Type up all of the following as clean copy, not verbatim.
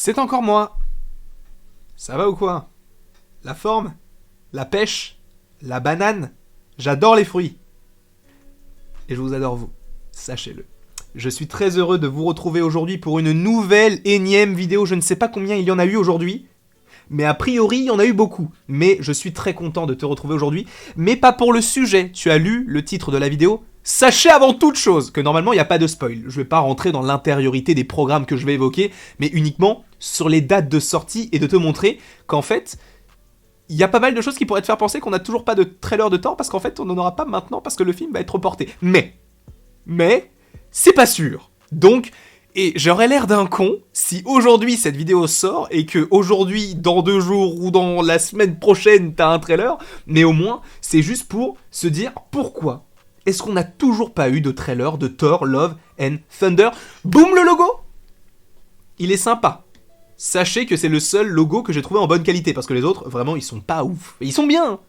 C'est encore moi. Ça va ou quoi? La forme? La pêche? La banane? J'adore les fruits. Et je vous adore vous, sachez-le. Je suis très heureux de vous retrouver aujourd'hui pour une nouvelle énième vidéo. Je ne sais pas combien il y en a eu aujourd'hui, mais a priori il y en a eu beaucoup. Mais je suis très content de te retrouver aujourd'hui, mais pas pour le sujet. Tu as lu le titre de la vidéo. Sachez avant toute chose que normalement il n'y a pas de spoil. Je ne vais pas rentrer dans l'intériorité des programmes que je vais évoquer, mais uniquement sur les dates de sortie et de te montrer qu'en fait, il y a pas mal de choses qui pourraient te faire penser qu'on n'a toujours pas de trailer de Thor, parce qu'en fait on n'en aura pas maintenant parce que le film va être reporté. Mais, c'est pas sûr. Donc, et j'aurais l'air d'un con si aujourd'hui cette vidéo sort et que aujourd'hui, dans 2 jours ou dans la semaine prochaine, t'as un trailer, mais au moins c'est juste pour se dire pourquoi est-ce qu'on n'a toujours pas eu de trailer de Thor Love and Thunder. Boum, le logo. Il est sympa. Sachez que c'est le seul logo que j'ai trouvé en bonne qualité, parce que les autres, vraiment, ils sont pas ouf. Ils sont bien,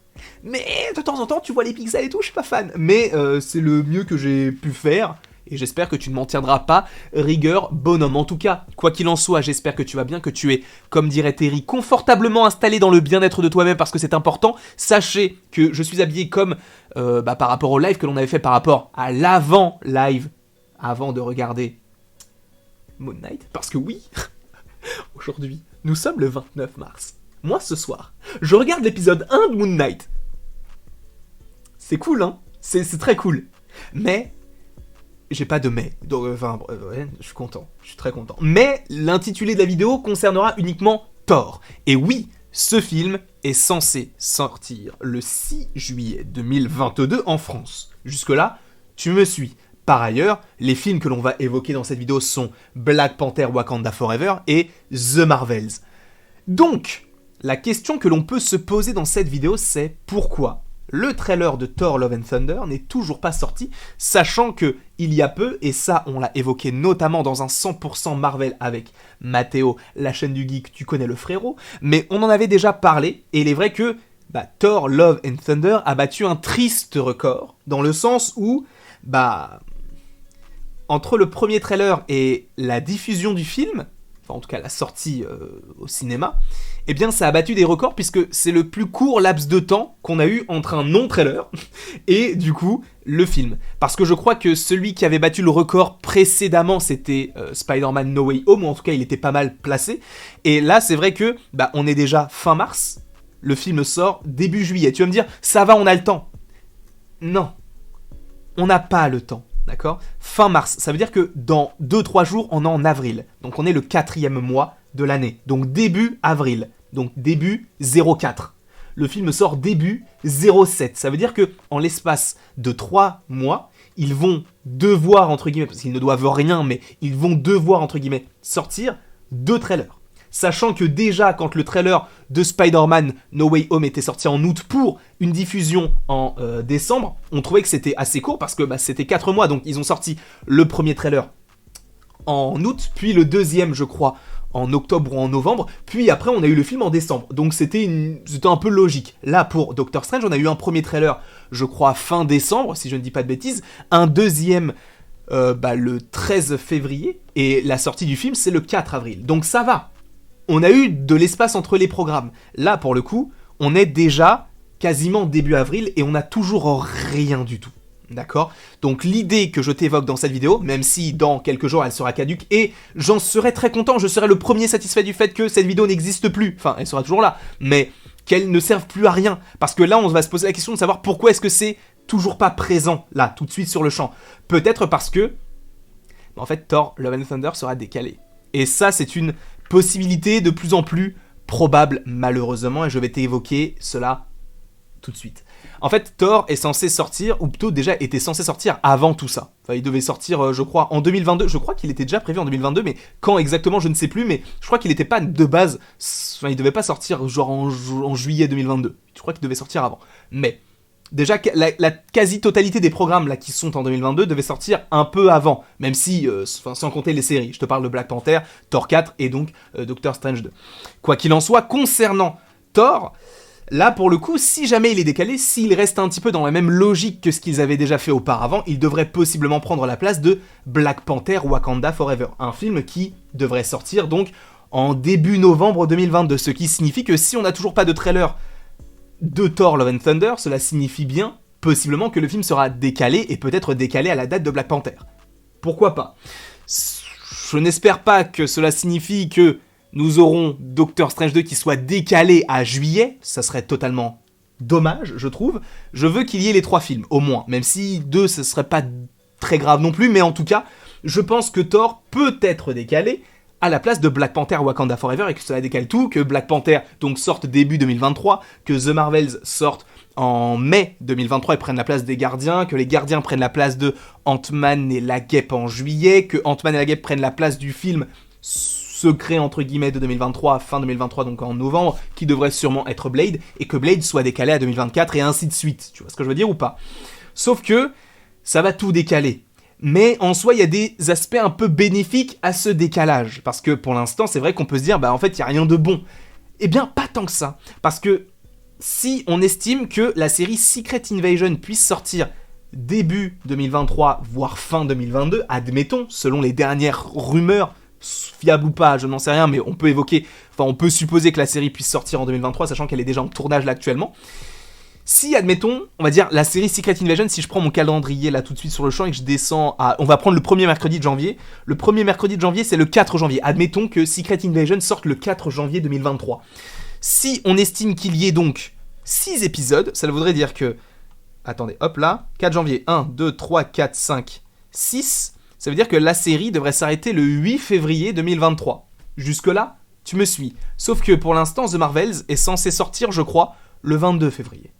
mais de temps en temps, tu vois les pixels et tout, je suis pas fan. Mais c'est le mieux que j'ai pu faire, et j'espère que tu ne m'en tiendras pas rigueur, bonhomme. En tout cas, quoi qu'il en soit, j'espère que tu vas bien, que tu es, comme dirait Terry, confortablement installé dans le bien-être de toi-même, parce que c'est important. Sachez que je suis habillé comme par rapport au live que l'on avait fait par rapport à l'avant-live, avant de regarder Moon Knight, parce que oui... Aujourd'hui, nous sommes le 29 mars. Moi, ce soir, je regarde l'épisode 1 de Moon Knight. C'est cool, hein? C'est très cool. Mais, j'ai pas de mais. Donc, ouais, je suis content. Je suis très content. Mais, l'intitulé de la vidéo concernera uniquement Thor. Et oui, ce film est censé sortir le 6 juillet 2022 en France. Jusque-là, tu me suis. Par ailleurs, les films que l'on va évoquer dans cette vidéo sont Black Panther Wakanda Forever et The Marvels. Donc, la question que l'on peut se poser dans cette vidéo, c'est pourquoi le trailer de Thor Love and Thunder n'est toujours pas sorti, sachant que il y a peu, et ça on l'a évoqué notamment dans un 100% Marvel avec Mathéo, la chaîne du geek, tu connais le frérot, mais on en avait déjà parlé, et il est vrai que Thor Love and Thunder a battu un triste record, dans le sens où, entre le premier trailer et la diffusion du film, enfin en tout cas la sortie au cinéma, eh bien ça a battu des records puisque c'est le plus court laps de temps qu'on a eu entre un non-trailer et du coup le film. Parce que je crois que celui qui avait battu le record précédemment c'était Spider-Man No Way Home, ou en tout cas il était pas mal placé. Et là c'est vrai que on est déjà fin mars, le film sort début juillet. Tu vas me dire, ça va, on a le temps. Non, on n'a pas le temps. D'accord ? Fin mars, ça veut dire que dans 2-3 jours, on est en avril. Donc on est le 4e mois de l'année. Donc début avril. Donc début 04. Le film sort début 07. Ça veut dire que en l'espace de 3 mois, ils vont devoir, entre guillemets, parce qu'ils ne doivent rien, mais ils vont devoir, entre guillemets, sortir 2 trailers. Sachant que déjà, quand le trailer de Spider-Man No Way Home était sorti en août pour une diffusion en décembre, on trouvait que c'était assez court parce que c'était 4 mois. Donc ils ont sorti le premier trailer en août, puis le deuxième, je crois, en octobre ou en novembre, puis après on a eu le film en décembre. Donc c'était un peu logique. Là, pour Doctor Strange, on a eu un premier trailer, je crois, fin décembre, si je ne dis pas de bêtises, un deuxième... le 13 février, et la sortie du film, c'est le 4 avril. Donc ça va. On a eu de l'espace entre les programmes. Là, pour le coup, on est déjà quasiment début avril et on n'a toujours rien du tout. D'accord ? Donc l'idée que je t'évoque dans cette vidéo, même si dans quelques jours elle sera caduque, et j'en serai très content, je serai le premier satisfait du fait que cette vidéo n'existe plus. Enfin, elle sera toujours là, mais qu'elle ne serve plus à rien. Parce que là, on va se poser la question de savoir pourquoi est-ce que c'est toujours pas présent, là, tout de suite sur le champ. Peut-être parce que, en fait, Thor Love and Thunder sera décalé. Et ça, c'est une possibilité de plus en plus probable, malheureusement, et je vais t'évoquer cela tout de suite. En fait, Thor est censé sortir, ou plutôt déjà était censé sortir avant tout ça. Enfin, il devait sortir, je crois, en 2022. Je crois qu'il était déjà prévu en 2022, mais quand exactement, je ne sais plus. Mais je crois qu'il n'était pas de base... Enfin, il devait pas sortir genre en juillet 2022. Je crois qu'il devait sortir avant. Mais... déjà, la quasi-totalité des programmes là, qui sont en 2022 devaient sortir un peu avant, même si, sans compter les séries. Je te parle de Black Panther, Thor 4 et donc Doctor Strange 2. Quoi qu'il en soit, concernant Thor, là pour le coup, si jamais il est décalé, s'il reste un petit peu dans la même logique que ce qu'ils avaient déjà fait auparavant, il devrait possiblement prendre la place de Black Panther Wakanda Forever, un film qui devrait sortir donc en début novembre 2022. Ce qui signifie que si on n'a toujours pas de trailer de Thor Love and Thunder, cela signifie bien, possiblement, que le film sera décalé, et peut-être décalé à la date de Black Panther. Pourquoi pas ? Je n'espère pas que cela signifie que nous aurons Doctor Strange 2 qui soit décalé à juillet, ça serait totalement dommage, je trouve. Je veux qu'il y ait les 3 films, au moins, même si 2, ce serait pas très grave non plus, mais en tout cas, je pense que Thor peut être décalé à la place de Black Panther Wakanda Forever, et que cela décale tout, que Black Panther donc sorte début 2023, que The Marvels sorte en mai 2023 et prennent la place des Gardiens, que les Gardiens prennent la place de Ant-Man et la Guêpe en juillet, que Ant-Man et la Guêpe prennent la place du film secret entre guillemets de 2023, fin 2023 donc en novembre, qui devrait sûrement être Blade, et que Blade soit décalé à 2024 et ainsi de suite. Tu vois ce que je veux dire ou pas ? Sauf que ça va tout décaler. Mais en soi, il y a des aspects un peu bénéfiques à ce décalage. Parce que pour l'instant, c'est vrai qu'on peut se dire, bah en fait, il n'y a rien de bon. Eh bien, pas tant que ça. Parce que si on estime que la série Secret Invasion puisse sortir début 2023, voire fin 2022, admettons, selon les dernières rumeurs, fiables ou pas, je n'en sais rien, mais on peut évoquer, enfin on peut supposer que la série puisse sortir en 2023, sachant qu'elle est déjà en tournage là actuellement. Si, admettons, on va dire la série Secret Invasion, si je prends mon calendrier là tout de suite sur le champ et que je descends à... On va prendre le premier mercredi de janvier. Le premier mercredi de janvier, c'est le 4 janvier. Admettons que Secret Invasion sorte le 4 janvier 2023. Si on estime qu'il y ait donc 6 épisodes, ça voudrait dire que... Attendez, hop là. 4 janvier, 1, 2, 3, 4, 5, 6. Ça veut dire que la série devrait s'arrêter le 8 février 2023. Jusque-là, tu me suis. Sauf que pour l'instant, The Marvels est censé sortir, je crois, le 22 février.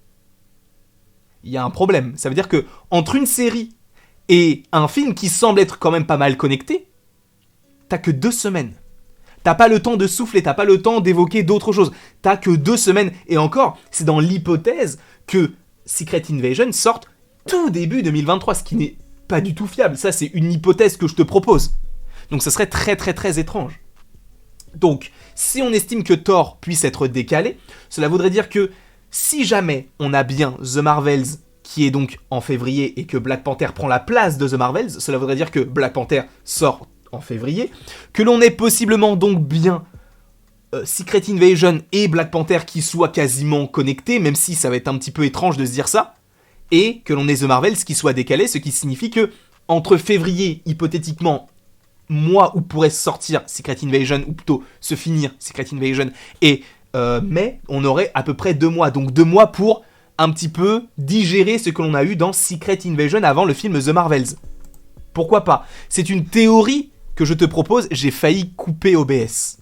Il y a un problème. Ça veut dire que entre une série et un film qui semble être quand même pas mal connecté, t'as que 2 semaines. T'as pas le temps de souffler, t'as pas le temps d'évoquer d'autres choses. T'as que 2 semaines. Et encore, c'est dans l'hypothèse que Secret Invasion sorte tout début 2023, ce qui n'est pas du tout fiable. Ça, c'est une hypothèse que je te propose. Donc ça serait très très très étrange. Donc, si on estime que Thor puisse être décalé, cela voudrait dire que si jamais on a bien The Marvels qui est donc en février et que Black Panther prend la place de The Marvels, cela voudrait dire que Black Panther sort en février, que l'on ait possiblement donc bien Secret Invasion et Black Panther qui soient quasiment connectés, même si ça va être un petit peu étrange de se dire ça, et que l'on ait The Marvels qui soit décalé, ce qui signifie que entre février, hypothétiquement, mois où pourrait sortir Secret Invasion, ou plutôt se finir Secret Invasion, et mai, on aurait à peu près 2 mois. Donc 2 mois pour un petit peu digérer ce que l'on a eu dans Secret Invasion avant le film The Marvels. Pourquoi pas ? C'est une théorie que je te propose. J'ai failli couper OBS.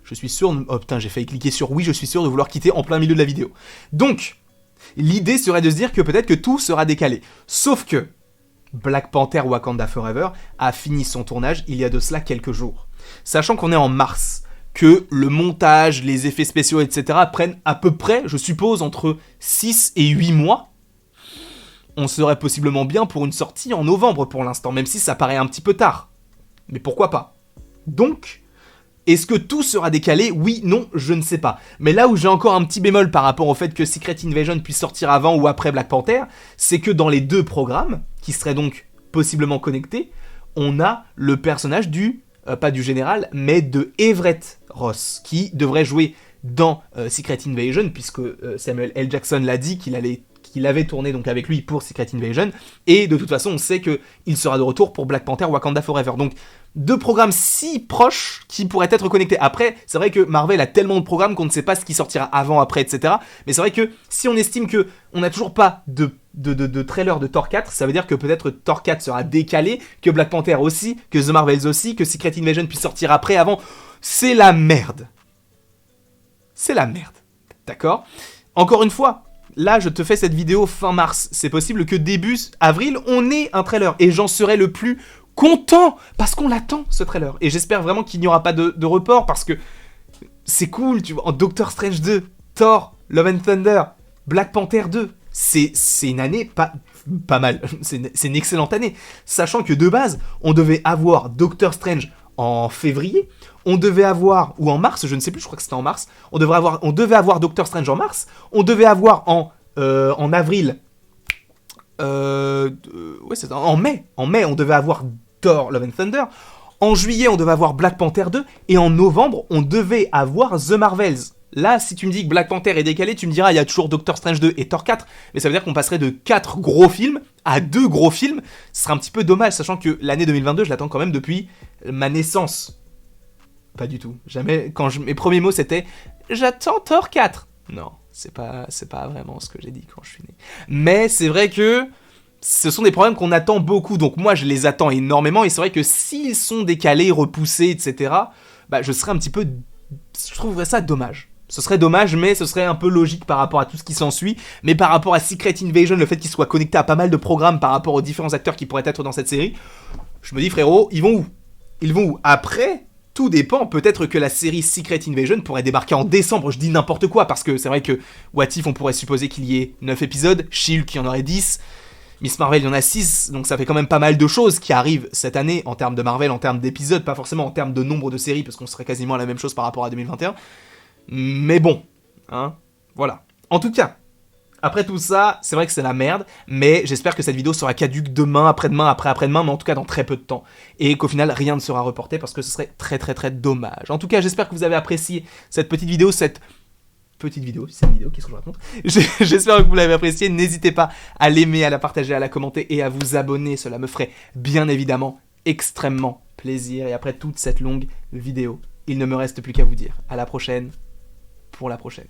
Je suis sûr... Oh putain, j'ai failli cliquer sur oui, je suis sûr de vouloir quitter en plein milieu de la vidéo. Donc, l'idée serait de se dire que peut-être que tout sera décalé. Sauf que Black Panther Wakanda Forever a fini son tournage il y a de cela quelques jours. Sachant qu'on est en mars, que le montage, les effets spéciaux, etc. prennent à peu près, je suppose, entre 6 et 8 mois. On serait possiblement bien pour une sortie en novembre pour l'instant, même si ça paraît un petit peu tard. Mais pourquoi pas ? Donc, est-ce que tout sera décalé ? Oui, non, je ne sais pas. Mais là où j'ai encore un petit bémol par rapport au fait que Secret Invasion puisse sortir avant ou après Black Panther, c'est que dans les 2 programmes, qui seraient donc possiblement connectés, on a le personnage du... pas du général, mais de Everett Ross, qui devrait jouer dans Secret Invasion, puisque Samuel L. Jackson l'a dit qu'il avait tourné donc avec lui pour Secret Invasion, et de toute façon on sait qu'il sera de retour pour Black Panther Wakanda Forever. Donc 2 programmes si proches qui pourraient être connectés. Après, c'est vrai que Marvel a tellement de programmes qu'on ne sait pas ce qui sortira avant, après, etc. Mais c'est vrai que si on estime qu'on n'a toujours pas de trailer de Thor 4, ça veut dire que peut-être Thor 4 sera décalé, que Black Panther aussi, que The Marvels aussi, que Secret Invasion puisse sortir après, avant. C'est la merde. C'est la merde. D'accord ? Encore une fois, là je te fais cette vidéo fin mars. C'est possible que début avril, on ait un trailer. Et j'en serai le plus content, parce qu'on l'attend, ce trailer. Et j'espère vraiment qu'il n'y aura pas de report, parce que c'est cool, tu vois. En Doctor Strange 2, Thor, Love and Thunder, Black Panther 2, c'est une année pas mal. C'est une excellente année. Sachant que de base, on devait avoir Doctor Strange en février, on devait avoir, ou en mars, je ne sais plus, je crois que c'était en mars, on devait avoir Doctor Strange en mars, on devait avoir en avril, ouais c'est en mai, on devait avoir Thor Love and Thunder, En juillet, on devait avoir Black Panther 2, et en novembre, on devait avoir The Marvels. Là, si tu me dis que Black Panther est décalé, tu me diras, il y a toujours Doctor Strange 2 et Thor 4, mais ça veut dire qu'on passerait de 4 gros films à 2 gros films. Ce serait un petit peu dommage, sachant que l'année 2022, je l'attends quand même depuis ma naissance. Pas du tout. Jamais. Mes premiers mots, c'était « J'attends Thor 4 ». Non, c'est pas vraiment ce que j'ai dit quand je suis né. Mais c'est vrai que ce sont des problèmes qu'on attend beaucoup, donc moi, je les attends énormément, et c'est vrai que s'ils sont décalés, repoussés, etc., bah, je serais un petit peu... Je trouverais ça dommage. Ce serait dommage, mais ce serait un peu logique par rapport à tout ce qui s'ensuit. Mais par rapport à Secret Invasion, le fait qu'il soit connecté à pas mal de programmes par rapport aux différents acteurs qui pourraient être dans cette série, je me dis, frérot, ils vont où ? Ils vont où ? Après, tout dépend. Peut-être que la série Secret Invasion pourrait débarquer en décembre. Je dis n'importe quoi, parce que c'est vrai que What If, on pourrait supposer qu'il y ait 9 épisodes. She-Hulk, il y en aurait 10. Miss Marvel, il y en a 6, donc ça fait quand même pas mal de choses qui arrivent cette année en termes de Marvel, en termes d'épisodes, pas forcément en termes de nombre de séries, parce qu'on serait quasiment à la même chose par rapport à 2021. Mais bon, hein, voilà. En tout cas, après tout ça, c'est vrai que c'est la merde, mais j'espère que cette vidéo sera caduque demain, après-demain, après-après-demain, mais en tout cas dans très peu de temps. Et qu'au final, rien ne sera reporté, parce que ce serait très très très dommage. En tout cas, j'espère que vous avez apprécié cette petite vidéo, si c'est une vidéo, qu'est-ce que je raconte ? J'espère que vous l'avez apprécié, n'hésitez pas à l'aimer, à la partager, à la commenter et à vous abonner, cela me ferait bien évidemment extrêmement plaisir. Et après toute cette longue vidéo, il ne me reste plus qu'à vous dire à la prochaine pour la prochaine.